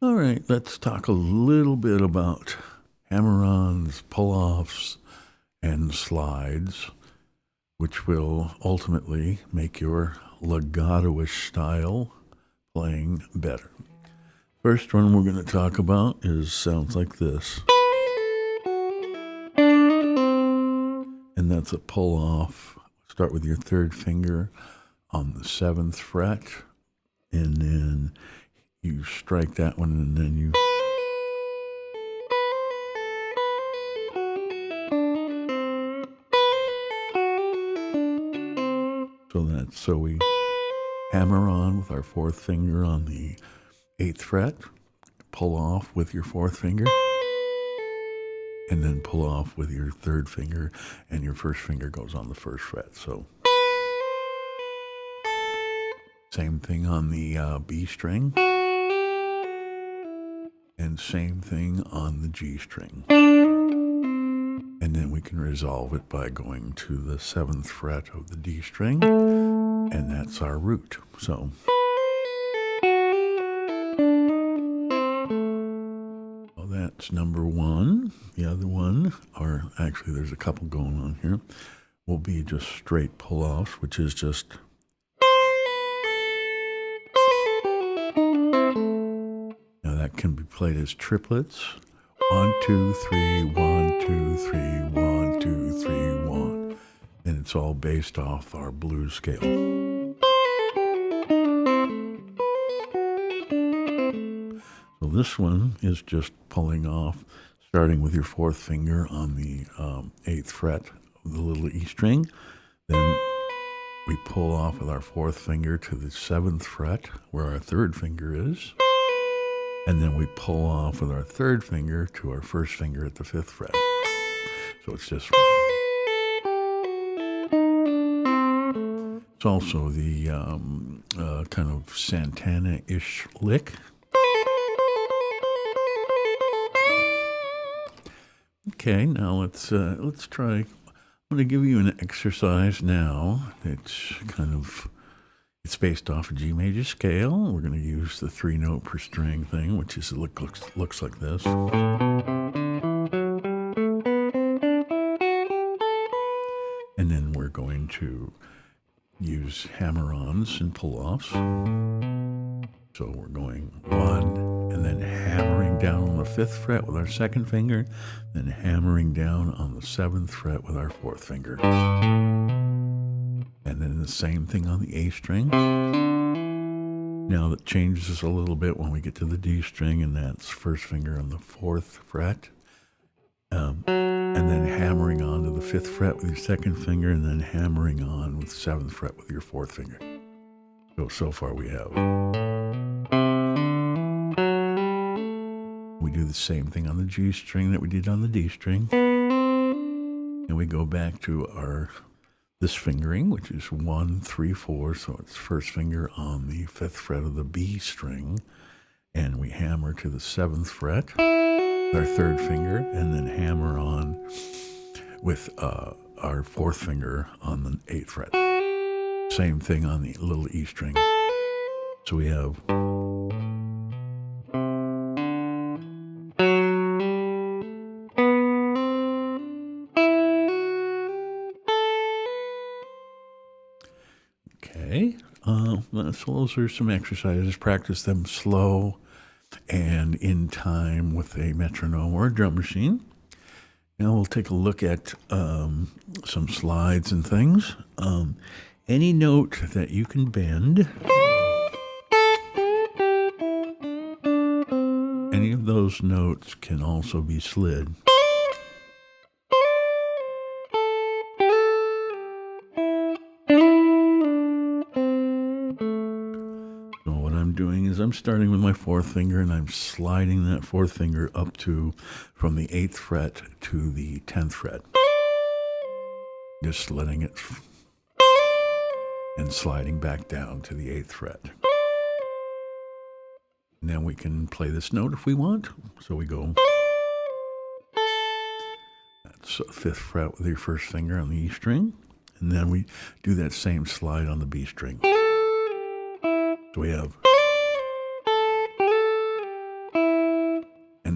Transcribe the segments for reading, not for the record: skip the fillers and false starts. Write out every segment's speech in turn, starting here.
All right, let's talk a little bit about hammer-ons, pull-offs, and slides, which will ultimately make your legato-ish style playing better. First one we're going to talk about sounds like this. And that's a pull-off. Start with your third finger on the 7th fret, and then you strike that one, and then you so we hammer on with our 4th finger on the 8th fret, pull off with your 4th finger, and then pull off with your 3rd finger, and your 1st finger goes on the 1st fret. So same thing on the B string, and same thing on the G string. And then we can resolve it by going to the 7th fret of the D string, and that's our root. So that's number one. The other one, or actually there's a couple going on here, will be just straight pull-offs, which is just now that can be played as triplets. 1, 2, 3, 1, 2, 3, 1, 2, 3, 1. And it's all based off our blues scale. So this one is just pulling off, starting with your 4th finger on the 8th fret of the little E string. Then we pull off with our 4th finger to the 7th fret, where our 3rd finger is. And then we pull off with our 3rd finger to our 1st finger at the 5th fret. So it's just... It's also the kind of Santana-ish lick. Okay, now let's try. I'm going to give you an exercise now. It's based off a G major scale. We're going to use the 3-note per string thing, which is looks like this. And then we're going to use hammer-ons and pull-offs. So we're going 1, and then hammering down on the 5th fret with our 2nd finger, then hammering down on the 7th fret with our 4th finger. And then the same thing on the A string. Now that changes a little bit when we get to the D string, and that's 1st finger on the 4th fret. And then hammering on to the 5th fret with your 2nd finger, and then hammering on with 7th fret with your 4th finger. So far we have. We do the same thing on the G string that we did on the D string. And we go back to this fingering, which is 1, 3, 4. So it's 1st finger on the 5th fret of the B string. And we hammer to the 7th fret with our 3rd finger, and then hammer on with our 4th finger on the 8th fret. Same thing on the little E string. So we have... Okay, so those are some exercises. Practice them slow and in time with a metronome or a drum machine. Now we'll take a look at some slides and things. Any note that you can bend, any of those notes can also be slid. I'm starting with my 4th finger, and I'm sliding that 4th finger up from the 8th fret to the 10th fret. Just letting it, and sliding back down to the 8th fret. Now we can play this note if we want. So we go, that's 5th fret with your 1st finger on the E string, and then we do that same slide on the B string. So we have...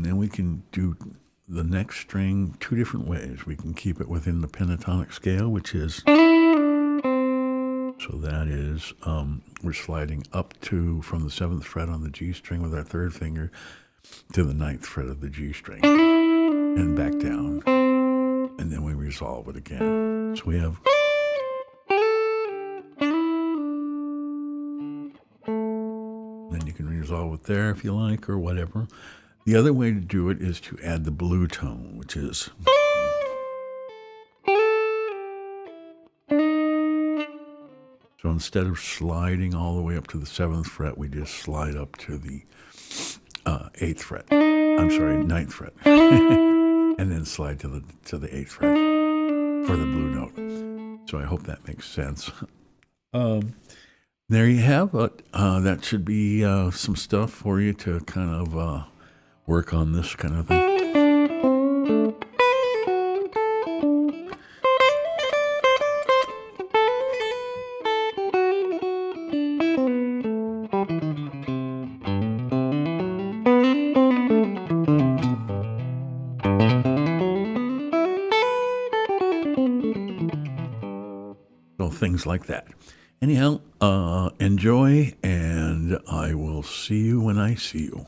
And then we can do the next string two different ways. We can keep it within the pentatonic scale, which is, so that is, we're sliding up to, from the 7th fret on the G string with our third finger to the 9th fret of the G string and back down. And then we resolve it again. So we have, then you can resolve it there if you like or whatever. The other way to do it is to add the blue tone, which is, so instead of sliding all the way up to the 7th fret, we just slide up to the 8th fret. I'm sorry, 9th fret. And then slide to the 8th fret for the blue note. So I hope that makes sense. There you have it. That should be some stuff for you to kind of work on this kind of thing. So things like that. Anyhow, enjoy, and I will see you when I see you.